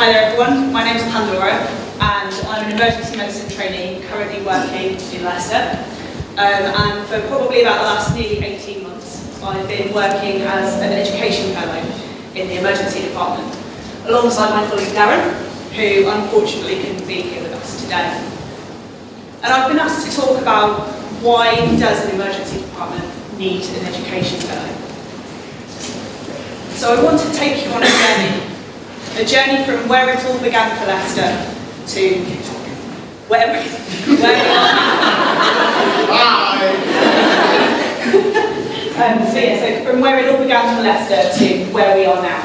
Hi there everyone, my name is Pandora and I'm an emergency medicine trainee currently working in Leicester. And for probably about the last nearly 18 months I've been working as an education fellow in the emergency department alongside my colleague Darren, who unfortunately couldn't be here with us today. And I've been asked to talk about why does an emergency department need an education fellow. So I want to take you on a journey from where it all began for Leicester to where we are. So from where it all began for Leicester to where we are now.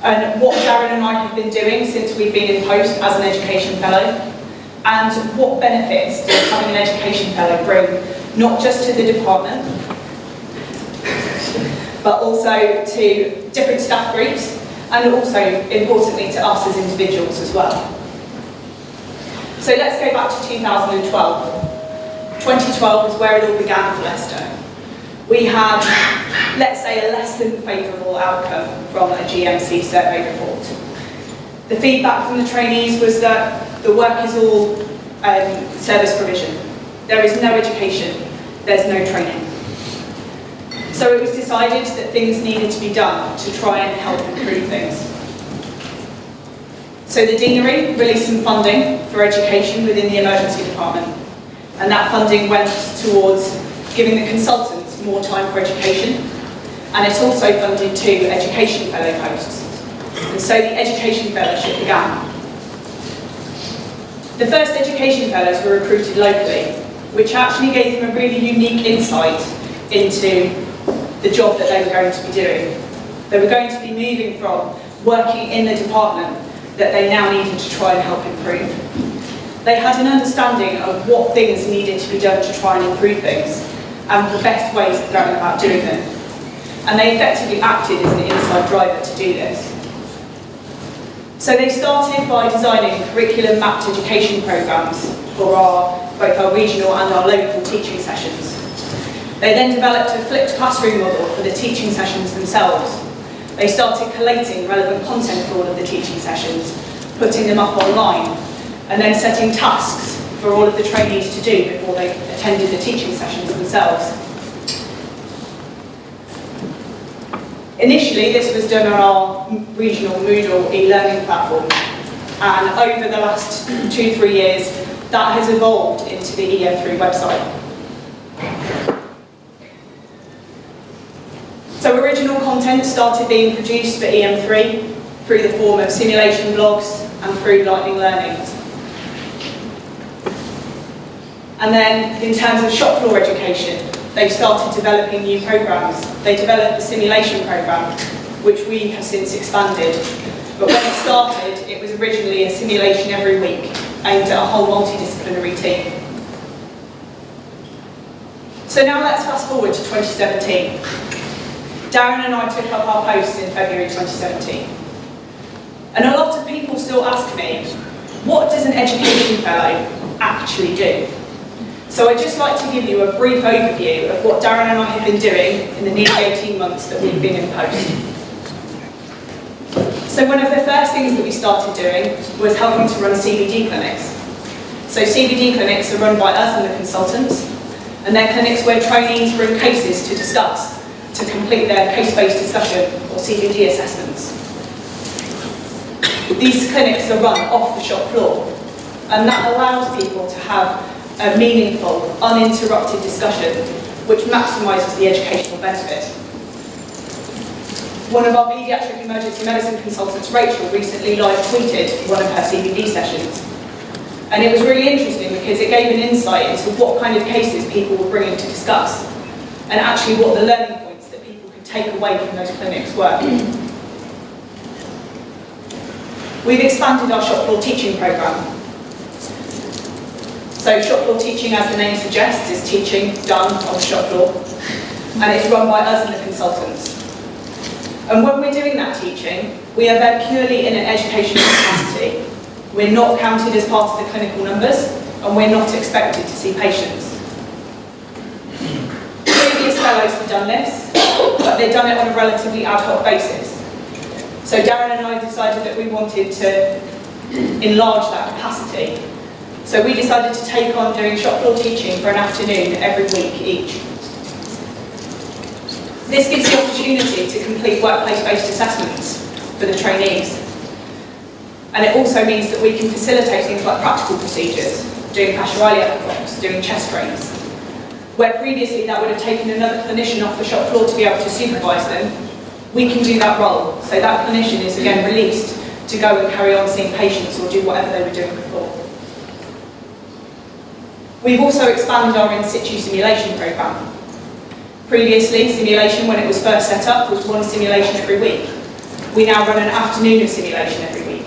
And what Darren and I have been doing since we've been in post as an education fellow, and what benefits does having an education fellow bring, not just to the department, but also to different staff groups, and also, importantly, to us as individuals as well. So let's go back to 2012. 2012 was where it all began for Leicester. We had, let's say, a less than favourable outcome from a GMC survey report. The feedback from the trainees was that the work is all service provision. There is no education, there's no training. So it was decided that things needed to be done to try and help improve things. So the Deanery released some funding for education within the emergency department, and that funding went towards giving the consultants more time for education, and it also funded 2 education fellow posts. And so the education fellowship began. The first education fellows were recruited locally, which actually gave them a really unique insight into the job that they were going to be doing. They were going to be moving from working in the department that they now needed to try and help improve. They had an understanding of what things needed to be done to try and improve things and the best ways of going about doing them. And they effectively acted as an inside driver to do this. So they started by designing curriculum mapped education programs for both our regional and our local teaching sessions. They then developed a flipped classroom model for the teaching sessions themselves. They started collating relevant content for all of the teaching sessions, putting them up online, and then setting tasks for all of the trainees to do before they attended the teaching sessions themselves. Initially, this was done on our regional Moodle e-learning platform, and over the last 2-3 years, that has evolved into the EM3 website. So original content started being produced for EM3 through the form of simulation blogs and through Lightning Learnings. And then in terms of shop floor education, they started developing new programs. They developed the simulation program, which we have since expanded. But when it started, it was originally a simulation every week, aimed at a whole multidisciplinary team. So now let's fast forward to 2017. Darren and I took up our posts in February 2017. And a lot of people still ask me, what does an education fellow actually do? So I'd just like to give you a brief overview of what Darren and I have been doing in the nearly 18 months that we've been in post. So one of the first things that we started doing was helping to run CBD clinics. So CBD clinics are run by us and the consultants, and they're clinics where trainees bring cases to discuss, to complete their case-based discussion or CBD assessments. These clinics are run off the shop floor, and that allows people to have a meaningful, uninterrupted discussion which maximises the educational benefit. One of our paediatric emergency medicine consultants, Rachel, recently live tweeted one of her CBD sessions. And it was really interesting because it gave an insight into what kind of cases people were bringing to discuss, and actually what the learning points that people could take away from those clinics were. We've expanded our shop floor teaching programme. So shop floor teaching, as the name suggests, is teaching done on the shop floor, and it's run by us and the consultants. And when we're doing that teaching, we are there purely in an educational capacity. We're not counted as part of the clinical numbers, and we're not expected to see patients. Previous fellows have done this, but they've done it on a relatively ad hoc basis. So Darren and I decided that we wanted to enlarge that capacity. So we decided to take on doing shop floor teaching for an afternoon every week each. This gives the opportunity to complete workplace-based assessments for the trainees. And it also means that we can facilitate things like practical procedures, doing fasciolae epiphobes, doing chest drains, where previously that would have taken another clinician off the shop floor to be able to supervise them. We can do that role, so that clinician is again released to go and carry on seeing patients or do whatever they were doing before. We've also expanded our in-situ simulation programme. Previously, simulation, when it was first set up, was one simulation every week. We now run an afternoon of simulation every week.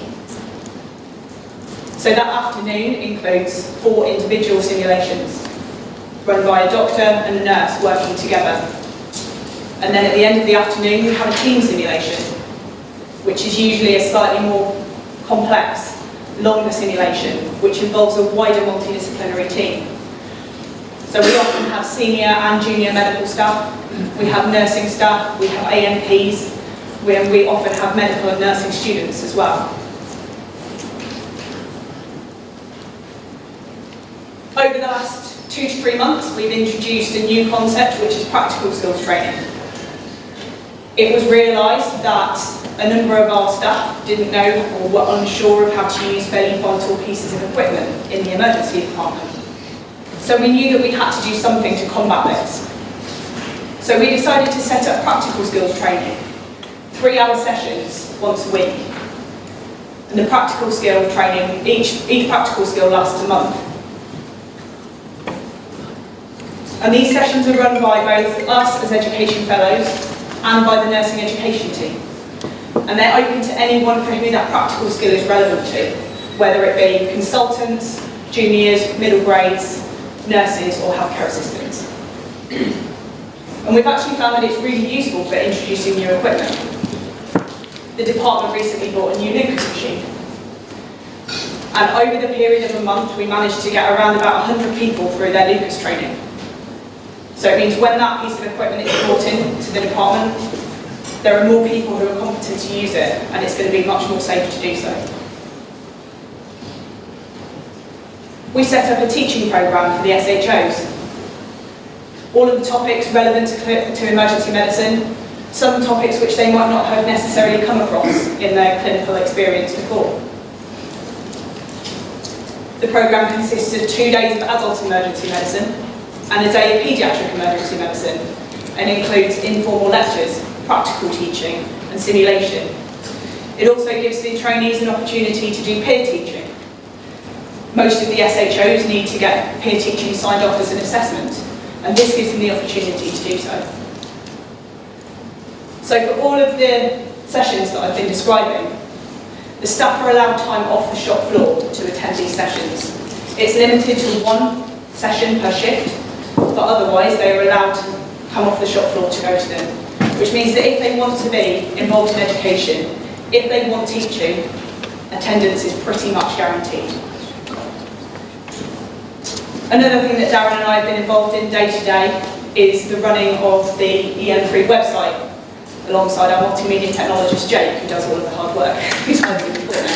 So that afternoon includes 4 individual simulations, run by a doctor and a nurse working together. And then at the end of the afternoon, we have a team simulation, which is usually a slightly more complex, longer simulation, which involves a wider multidisciplinary team. So we often have senior and junior medical staff, we have nursing staff, we have ANPs, we often have medical and nursing students as well. Over the last 2 to 3 months, we've introduced a new concept, which is practical skills training. It was realised that a number of our staff didn't know or were unsure of how to use fairly volatile pieces of equipment in the emergency department. So we knew that we had to do something to combat this. So we decided to set up practical skills training, 3-hour sessions once a week. And the practical skill training, each practical skill lasts a month. And these sessions are run by both us as education fellows and by the nursing education team. And they're open to anyone for who that practical skill is relevant to, whether it be consultants, juniors, middle grades, nurses or healthcare assistants. And we've actually found that it's really useful for introducing new equipment. The department recently bought a new Lucas machine. And over the period of a month, we managed to get around about 100 people through their Lucas training. So it means when that piece of equipment is brought into the department, there are more people who are competent to use it, and it's going to be much more safe to do so. We set up a teaching programme for the SHOs. All of the topics relevant to emergency medicine, some topics which they might not have necessarily come across in their clinical experience before. The programme consists of 2 days of adult emergency medicine and a day of paediatric emergency medicine, and includes informal lectures, practical teaching and simulation. It also gives the trainees an opportunity to do peer teaching. Most of the SHOs need to get peer teaching signed off as an assessment, and this gives them the opportunity to do so. So for all of the sessions that I've been describing, the staff are allowed time off the shop floor to attend these sessions. It's limited to 1 session per shift, but otherwise they are allowed to come off the shop floor to go to them, which means that if they want to be involved in education, if they want teaching, attendance is pretty much guaranteed. Another thing that Darren and I have been involved in day to day is the running of the EM3 website, alongside our multimedia technologist Jake, who does all of the hard work. He's hiding in the corner.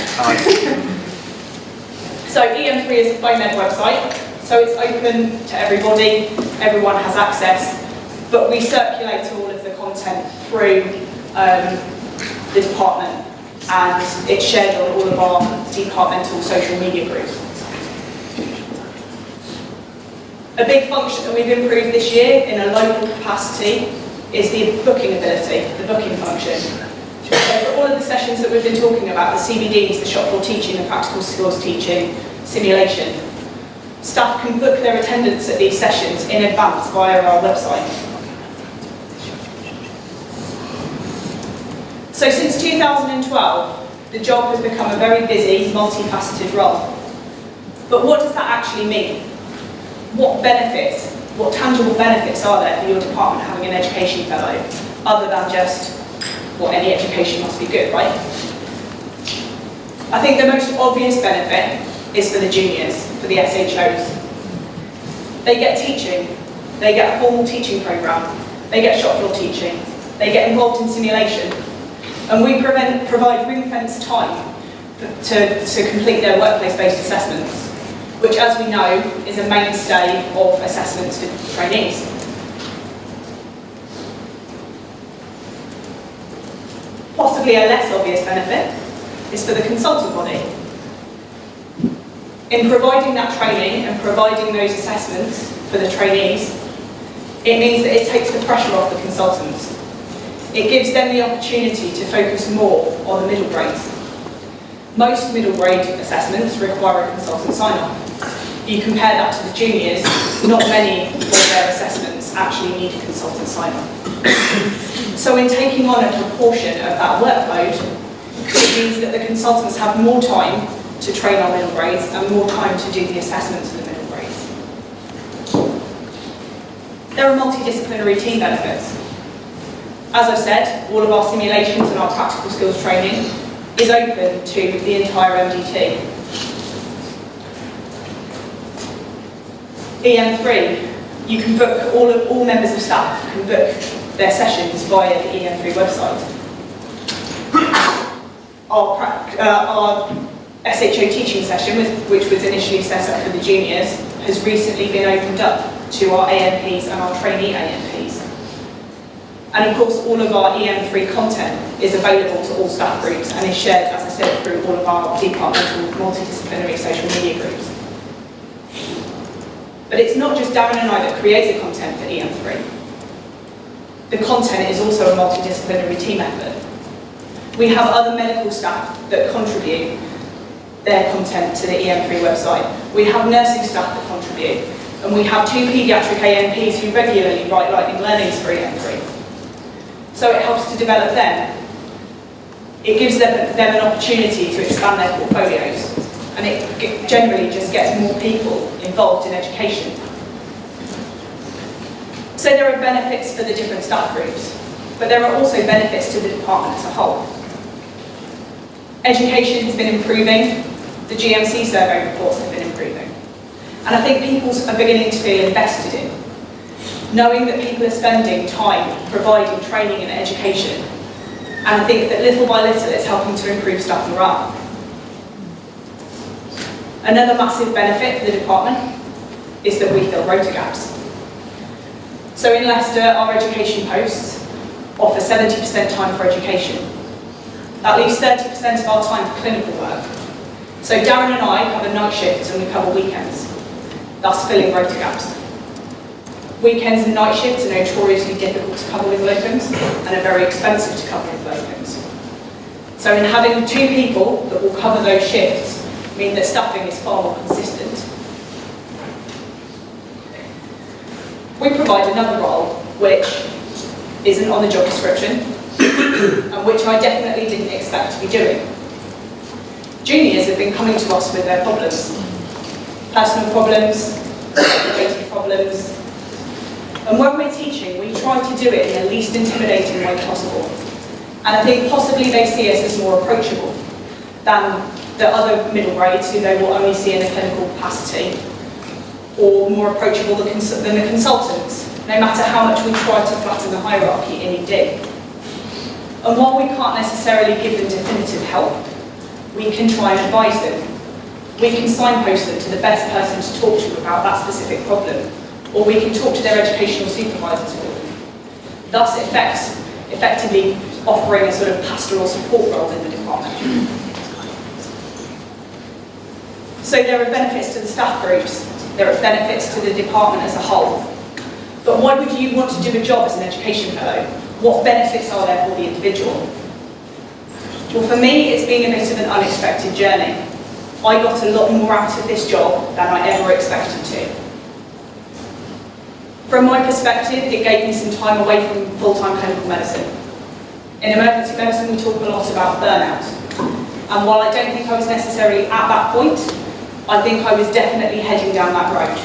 So EM3 is a FOMED website, so it's open to everybody, everyone has access, but we circulate all of the content through the department, and it's shared on all of our departmental social media groups. A big function that we've improved this year in a local capacity is the booking ability, the booking function. So for all of the sessions that we've been talking about, the CBDs, the shop floor teaching, the practical skills teaching, simulation, staff can book their attendance at these sessions in advance via our website. So since 2012, the job has become a very busy, multifaceted role. But what does that actually mean? What benefits, what tangible benefits are there for your department having an education fellow, other than just, well, any education must be good, right? I think the most obvious benefit is for the juniors, for the SHOs. They get teaching, they get a formal teaching programme, they get shop floor teaching, they get involved in simulation. And we provide ring-fenced time to complete their workplace-based assessments, which, as we know, is a mainstay of assessments for trainees. Possibly a less obvious benefit is for the consultant body. In providing that training and providing those assessments for the trainees, it means that it takes the pressure off the consultants. It gives them the opportunity to focus more on the middle grades. Most middle grade assessments require a consultant sign-off. You compare that to the juniors, not many of their assessments actually need a consultant sign-off. So in taking on a proportion of that workload, it means that the consultants have more time to train our middle grades and more time to do the assessments for the middle grades. There are multidisciplinary team benefits. As I've said, all of our simulations and our practical skills training is open to the entire MDT. EM3, you can book, all members of staff can book their sessions via the EM3 website. Our SHO teaching session, which was initially set up for the juniors, has recently been opened up to our AMPs and our trainee AMPs. And of course, all of our EM3 content is available to all staff groups and is shared, as I said, through all of our departmental multidisciplinary social media groups. But it's not just Darren and I that create the content for EM3. The content is also a multidisciplinary team effort. We have other medical staff that contribute their content to the EM3 website. We have nursing staff that contribute. And we have 2 paediatric AMPs who regularly write lightning learnings for EM3. So it helps to develop them. It gives them an opportunity to expand their portfolios. And it generally just gets more people involved in education. So there are benefits for the different staff groups, but there are also benefits to the department as a whole. Education has been improving. The GMC survey reports have been improving. And I think people are beginning to feel invested in, knowing that people are spending time providing training and education. And I think that little by little it's helping to improve staff morale. Another massive benefit for the department is that we fill rota gaps. So in Leicester, our education posts offer 70% time for education. That leaves 30% of our time for clinical work. So Darren and I cover night shifts and we cover weekends, thus filling rota gaps. Weekends and night shifts are notoriously difficult to cover with locums and are very expensive to cover with locums. So in having 2 people that will cover those shifts mean that staffing is far more consistent. We provide another role which isn't on the job description and which I definitely didn't expect to be doing. Juniors have been coming to us with their problems. Personal problems, related problems. And when we're teaching, we try to do it in the least intimidating way possible. And I think possibly they see us as more approachable than the other middle grades who they will only see in a clinical capacity, or more approachable than the consultants, no matter how much we try to flatten the hierarchy in ED. And while we can't necessarily give them definitive help, we can try and advise them. We can signpost them to the best person to talk to about that specific problem, or we can talk to their educational supervisors for them, thus effectively offering a sort of pastoral support role in the department. So there are benefits to the staff groups, there are benefits to the department as a whole. But why would you want to do a job as an education fellow? What benefits are there for the individual? Well, for me, it's been a bit of an unexpected journey. I got a lot more out of this job than I ever expected to. From my perspective, it gave me some time away from full-time clinical medicine. In emergency medicine, we talk a lot about burnout. And while I don't think I was necessarily at that point, I think I was definitely heading down that road.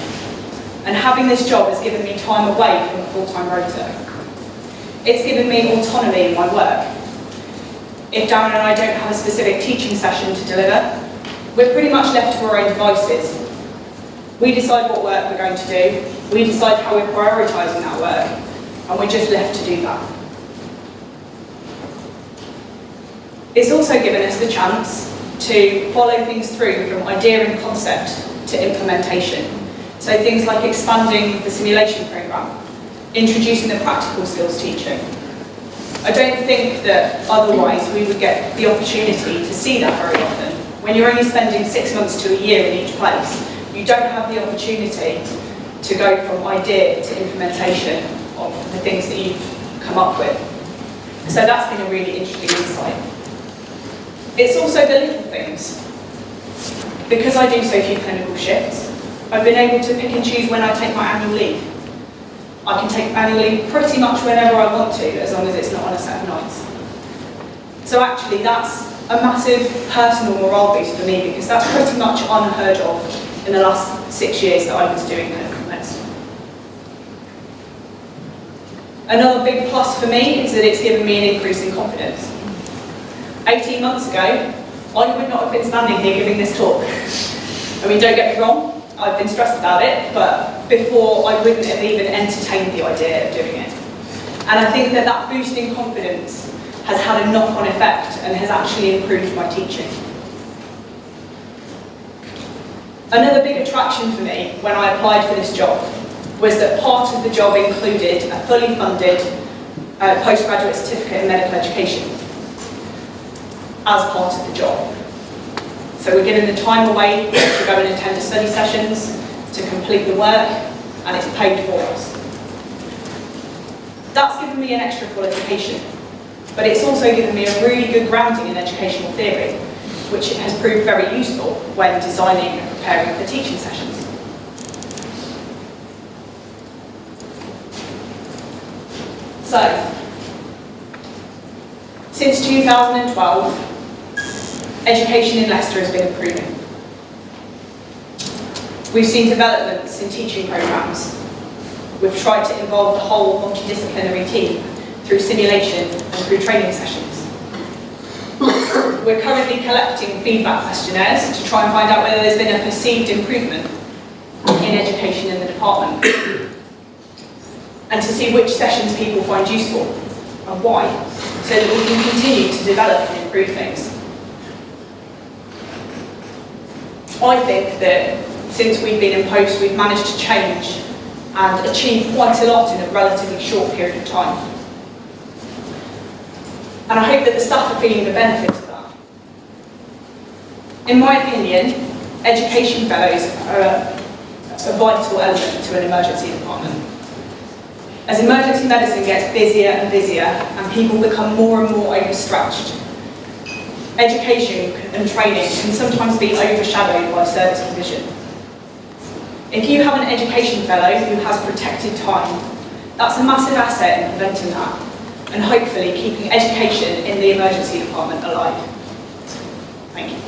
And having this job has given me time away from a full-time rota. It's given me autonomy in my work. If Darren and I don't have a specific teaching session to deliver, we're pretty much left to our own devices. We decide what work we're going to do, we decide how we're prioritising that work, and we're just left to do that. It's also given us the chance to follow things through from idea and concept to implementation. So things like expanding the simulation programme, introducing the practical skills teaching. I don't think that otherwise we would get the opportunity to see that very often. When you're only spending 6 months to a year in each place, you don't have the opportunity to go from idea to implementation of the things that you've come up with. So that's been a really interesting insight. It's also the little things. Because I do so few clinical shifts, I've been able to pick and choose when I take my annual leave. I can take annual leave pretty much whenever I want to, as long as it's not on a set of nights. So actually that's a massive personal morale boost for me, because that's pretty much unheard of in the last 6 years that I was doing clinical medicine. Another big plus for me is that it's given me an increase in confidence. 18 months ago, I would not have been standing here giving this talk. I mean, don't get me wrong, I've been stressed about it, but before I wouldn't have even entertained the idea of doing it. And I think that that boost in confidence has had a knock-on effect and has actually improved my teaching. Another big attraction for me when I applied for this job was that part of the job included a fully funded postgraduate certificate in medical education as part of the job. So we're given the time away to go and attend the study sessions, to complete the work, and it's paid for us. That's given me an extra qualification, but it's also given me a really good grounding in educational theory, which has proved very useful when designing and preparing for teaching sessions. So, since 2012, education in Leicester has been improving. We've seen developments in teaching programmes. We've tried to involve the whole multidisciplinary team through simulation and through training sessions. We're currently collecting feedback questionnaires to try and find out whether there's been a perceived improvement in education in the department, and to see which sessions people find useful and why, so that we can continue to develop and improve things. I think that since we've been in post, we've managed to change and achieve quite a lot in a relatively short period of time. And I hope that the staff are feeling the benefits of that. In my opinion, education fellows are a vital element to an emergency department. As emergency medicine gets busier and busier and people become more and more overstretched, education and training can sometimes be overshadowed by service provision. If you have an education fellow who has protected time, that's a massive asset in preventing that, and hopefully keeping education in the emergency department alive. Thank you.